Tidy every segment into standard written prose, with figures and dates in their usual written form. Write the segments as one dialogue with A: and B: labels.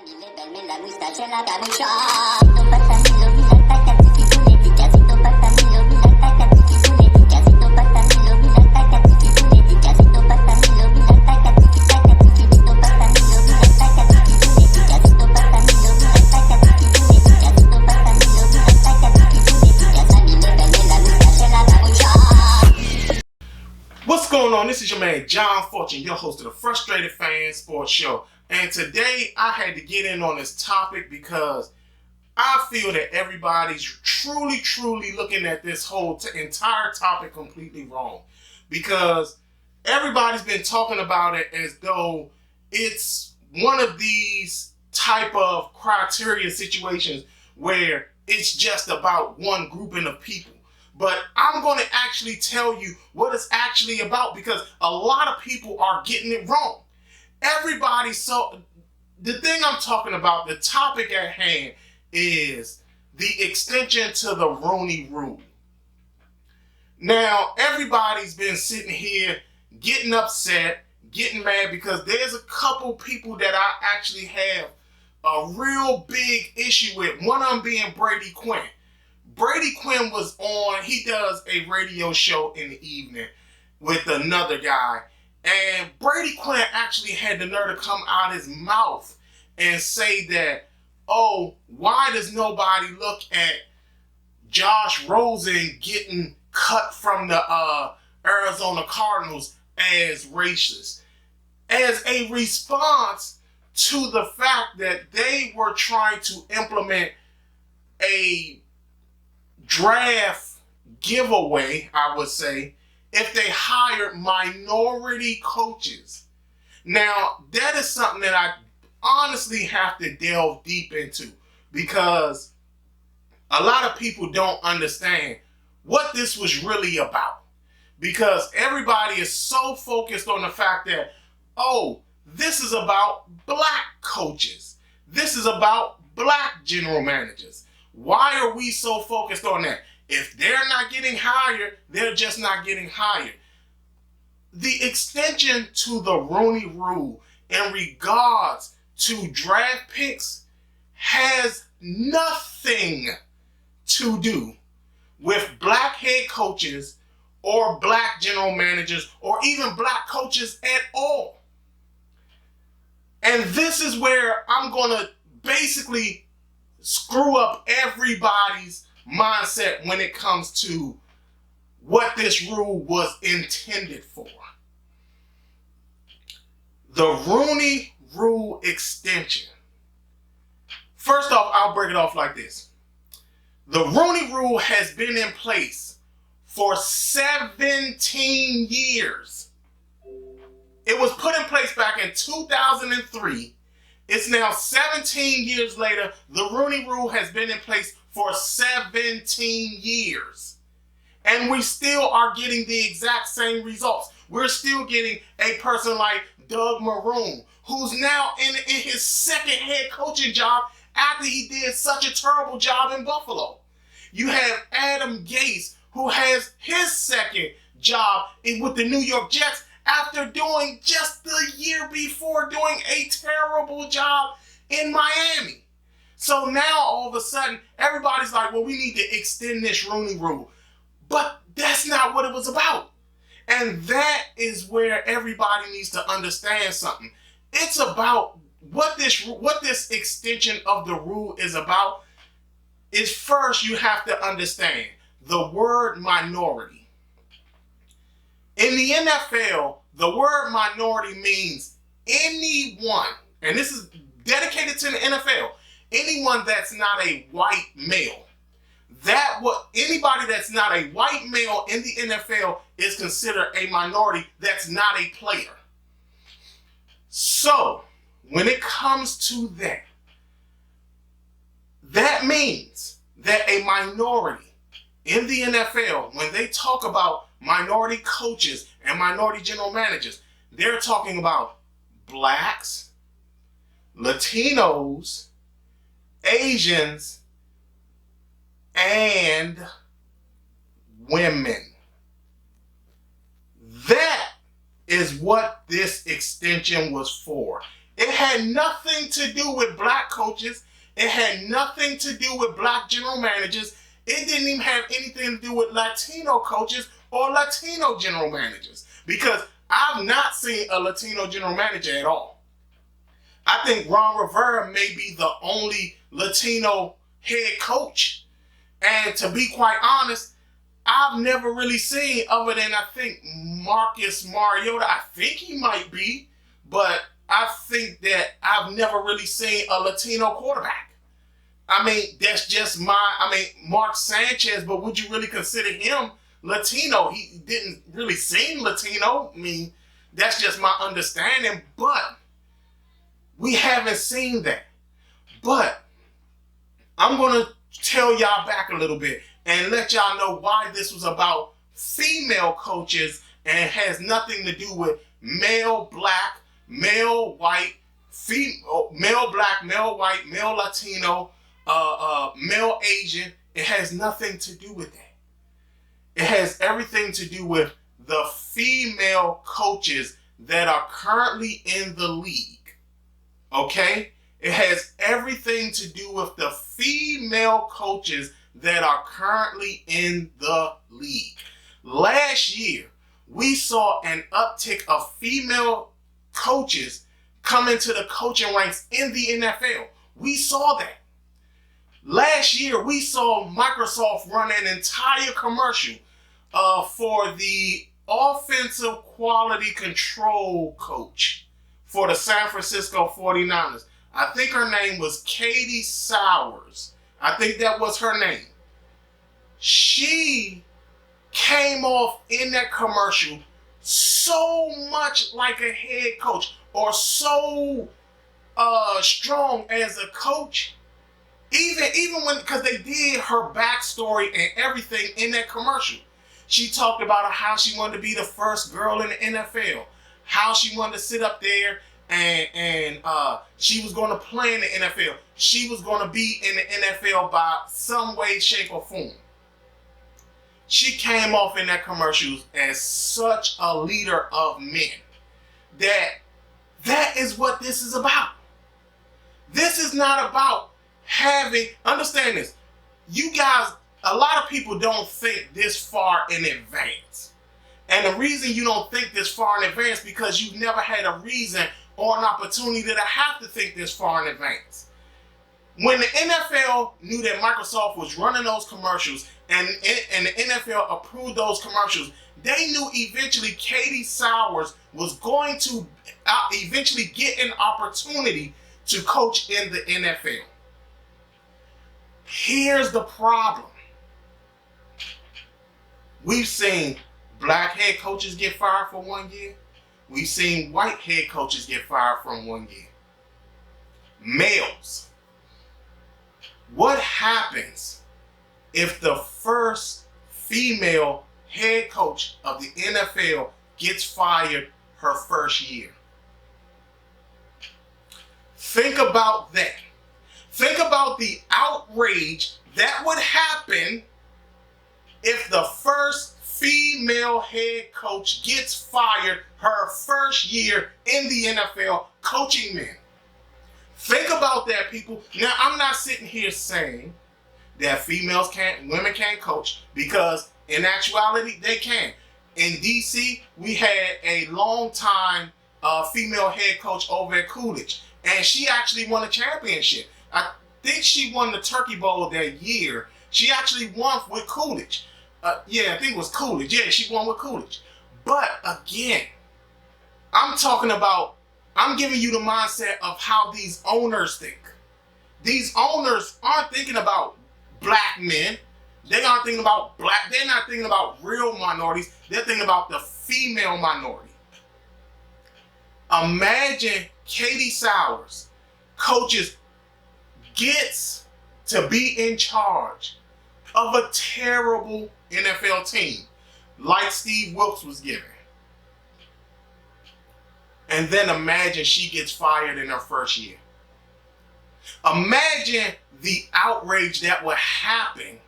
A: Verme la moustache et la capucha. Sito patamilo, mila takatiki punetika. Sito patamilo, mila takatiki punetika. Sito patamilo, mila takatiki punetika. Sito patamilo, mila takatiki takatiki. Sito patamilo, mila takatiki punetika. Sito patamilo, mila takatiki punetika. Sito patamilo, mila takatiki punetika. Sabile verme la moustache et la capucha.
B: What's going on? This is your man John Fortune, your host of the Frustrated Fan Sports Show. And today I had to get in on this topic because I feel that everybody's truly looking at this whole entire topic completely wrong. Because everybody's been talking about it as though it's one of these type of criteria situations where it's just about one grouping of people. But I'm going to actually tell you what it's actually about because a lot of people are getting it wrong. The thing I'm talking about, the topic at hand is the extension to the Rooney Rule. Now, everybody's been sitting here getting upset, getting mad because there's a couple people that I actually have a real big issue with. One of them being Brady Quinn. Brady Quinn was on, he does a radio show in the evening with another guy. And Brady Quinn actually had the nerve to come out his mouth and say that, oh, why does nobody look at Josh Rosen getting cut from the Arizona Cardinals as racist? As a response to the fact that they were trying to implement a draft giveaway, I would say, if they hired minority coaches. Now, that is something that I honestly have to delve deep into because a lot of people don't understand what this was really about. Because everybody is so focused on the fact that, oh, this is about black coaches. This is about black general managers. Why are we so focused on that? If they're not getting hired, they're just not getting hired. The extension to the Rooney Rule in regards to draft picks has nothing to do with black head coaches or black general managers or even black coaches at all. And this is where I'm going to basically screw up everybody's mindset when it comes to what this rule was intended for. The Rooney Rule Extension. First off, I'll break it off like this. The Rooney Rule has been in place for 17 years. It was put in place back in 2003. It's now 17 years later. The Rooney Rule has been in place for 17 years. And we still are getting the exact same results. We're still getting a person like Doug Maroon, who's now in his second head coaching job after he did such a terrible job in Buffalo. You have Adam Gase, who has his second job with the New York Jets after doing just the year before doing a terrible job in Miami. So now all of a sudden, everybody's like, well, we need to extend this Rooney Rule. But that's not what it was about. And that is where everybody needs to understand something. It's about what this extension of the rule is about is first you have to understand the word minority. In the NFL, the word minority means anyone, and this is dedicated to the NFL, anyone that's not a white male. Anybody that's not a white male in the NFL is considered a minority that's not a player. So, when it comes to that, that means that a minority in the NFL, when they talk about minority coaches and minority general managers, they're talking about blacks, Latinos, Asians, and women. That is what this extension was for. It had nothing to do with black coaches. It had nothing to do with black general managers. It didn't even have anything to do with Latino coaches or Latino general managers, because I've not seen a Latino general manager at all. I think Ron Rivera may be the only Latino head coach. And to be quite honest, I've never really seen, other than I think Marcus Mariota, I think he might be, but I think that I've never really seen a Latino quarterback. I mean, that's just Mark Sanchez, but would you really consider him Latino? He didn't really seem Latino. I mean, that's just my understanding, but we haven't seen that. But I'm going to tell y'all back a little bit and let y'all know why this was about female coaches and has nothing to do with male black, male white, male black, male white, male Latino, male Asian. It has nothing to do with that. It has everything to do with the female coaches that are currently in the league. Okay? It has everything to do with the female coaches that are currently in the league. Last year, we saw an uptick of female coaches come into the coaching ranks in the NFL. We saw that. Last year, we saw Microsoft run an entire commercial for the offensive quality control coach for the San Francisco 49ers. I think her name was Katie Sowers. I think that was her name. She came off in that commercial so much like a head coach, or so strong as a coach. Even when, because they did her backstory and everything in that commercial. She talked about how she wanted to be the first girl in the NFL, how she wanted to sit up there and she was going to play in the NFL. She was going to be in the NFL by some way, shape, or form. She came off in that commercial as such a leader of men. That is what this is about. This is not about understand this. You guys, a lot of people don't think this far in advance. And the reason you don't think this far in advance because you've never had a reason or an opportunity to have to think this far in advance. When the NFL knew that Microsoft was running those commercials and the NFL approved those commercials, they knew eventually Katie Sowers was going to eventually get an opportunity to coach in the NFL. Here's the problem. We've seen black head coaches get fired for 1 year. We've seen white head coaches get fired from 1 year. Males. What happens if the first female head coach of the NFL gets fired her first year? Think about that. Think about the outrage that would happen if the first female head coach gets fired her first year in the NFL coaching men. Think about that, people. Now, I'm not sitting here saying that women can't coach, because in actuality, they can. In DC, we had a long time female head coach over at Coolidge, and she actually won a championship. I think she won the Turkey Bowl that year. She actually won with Coolidge. I think it was Coolidge. Yeah, she won with Coolidge. But again, I'm giving you the mindset of how these owners think. These owners aren't thinking about black men. They aren't thinking about they're not thinking about real minorities. They're thinking about the female minority. Imagine Katie Sowers, gets to be in charge of a terrible NFL team like Steve Wilkes was given. And then imagine she gets fired in her first year. Imagine the outrage that would happen.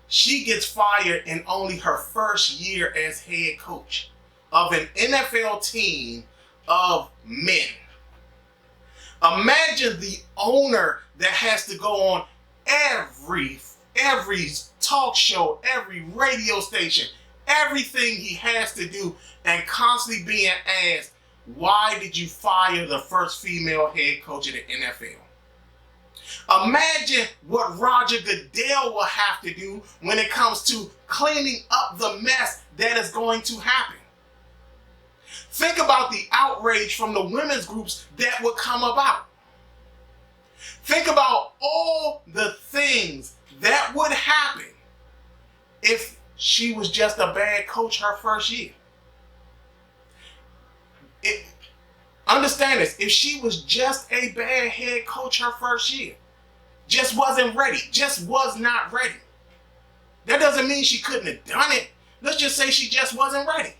B: She gets fired in only her first year as head coach of an NFL team of men. Imagine the owner that has to go on every talk show, every radio station, everything he has to do, and constantly being asked, why did you fire the first female head coach of the NFL? Imagine what Roger Goodell will have to do when it comes to cleaning up the mess that is going to happen. Think about the outrage from the women's groups that would come about. Think about all the things that would happen if she was just a bad coach her first year. Understand this, if she was just a bad head coach her first year, just wasn't ready, just was not ready. That doesn't mean she couldn't have done it. Let's just say she just wasn't ready.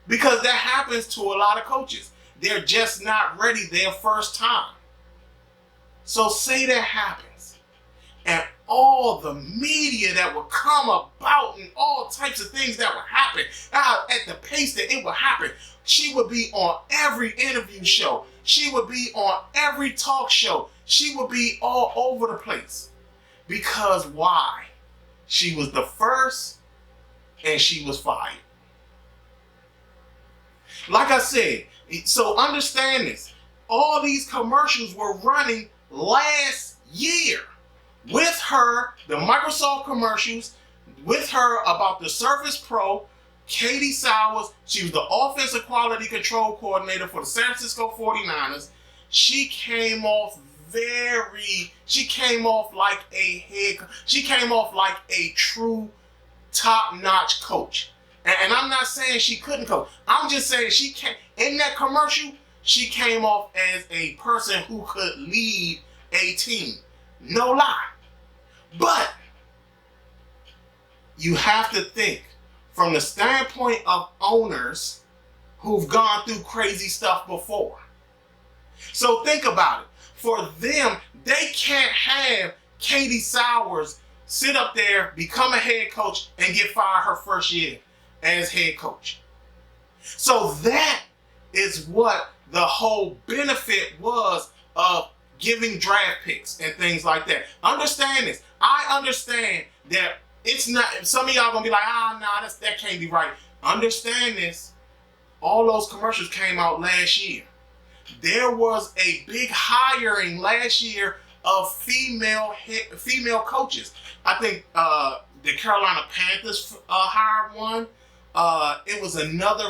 B: Because that happens to a lot of coaches. They're just not ready their first time. So say that happens, and all the media that will come about and all types of things that will happen at the pace that it will happen. She would be on every interview show. She would be on every talk show. She would be all over the place. Because why? She was the first and she was fired. Like I said, so understand this. All these commercials were running last year with her, the Microsoft commercials, with her about the Surface Pro, Katie Sowers. She was the offensive quality control coordinator for the San Francisco 49ers. She came off like a true top-notch coach. And I'm not saying she couldn't coach. I'm just saying in that commercial, she came off as a person who could lead a team. No lie. But you have to think from the standpoint of owners who've gone through crazy stuff before. So think about it. For them, they can't have Katie Sowers sit up there, become a head coach, and get fired her first year as head coach. So that is what the whole benefit was of giving draft picks and things like that. Understand this. I understand that it's not, some of y'all gonna be like, that can't be right. Understand this. All those commercials came out last year. There was a big hiring last year of female coaches. I think the Carolina Panthers hired one. It was another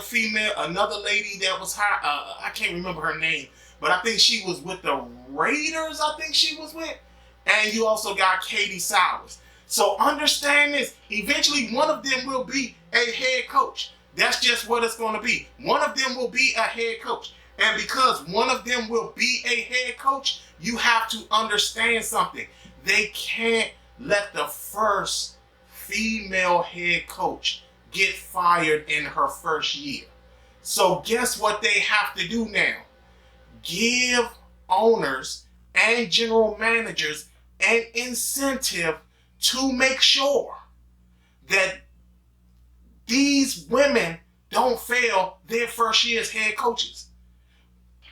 B: lady that was hired. I can't remember her name, but I think she was with the Raiders. I think she was with. And you also got Katie Sowers. So understand this. Eventually, one of them will be a head coach. That's just what it's going to be. One of them will be a head coach. And because one of them will be a head coach, you have to understand something. They can't let the first female head coach get fired in her first year. So guess what they have to do now? Give owners and general managers an incentive to make sure that these women don't fail their first year as head coaches.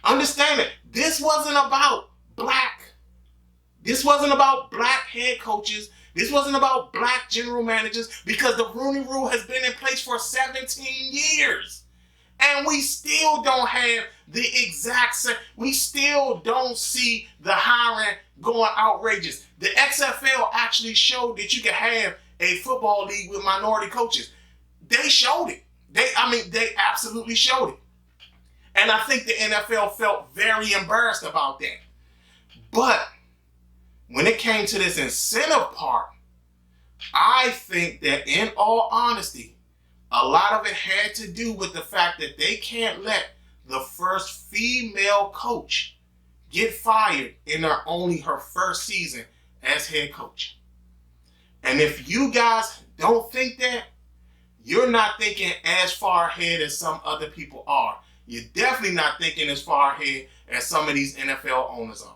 B: Understand it. This wasn't about black head coaches. This wasn't about black general managers, because the Rooney Rule has been in place for 17 years. And we still don't have the exact same. We still don't see the hiring going outrageous. The XFL actually showed that you could have a football league with minority coaches. They showed it. They absolutely showed it. And I think the NFL felt very embarrassed about that. But when it came to this incentive part, I think that in all honesty, a lot of it had to do with the fact that they can't let the first female coach get fired in her first season as head coach. And if you guys don't think that, you're not thinking as far ahead as some other people are. You're definitely not thinking as far ahead as some of these NFL owners are.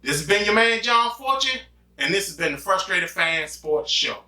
B: This has been your man, John Fortune, and this has been the Frustrated Fan Sports Show.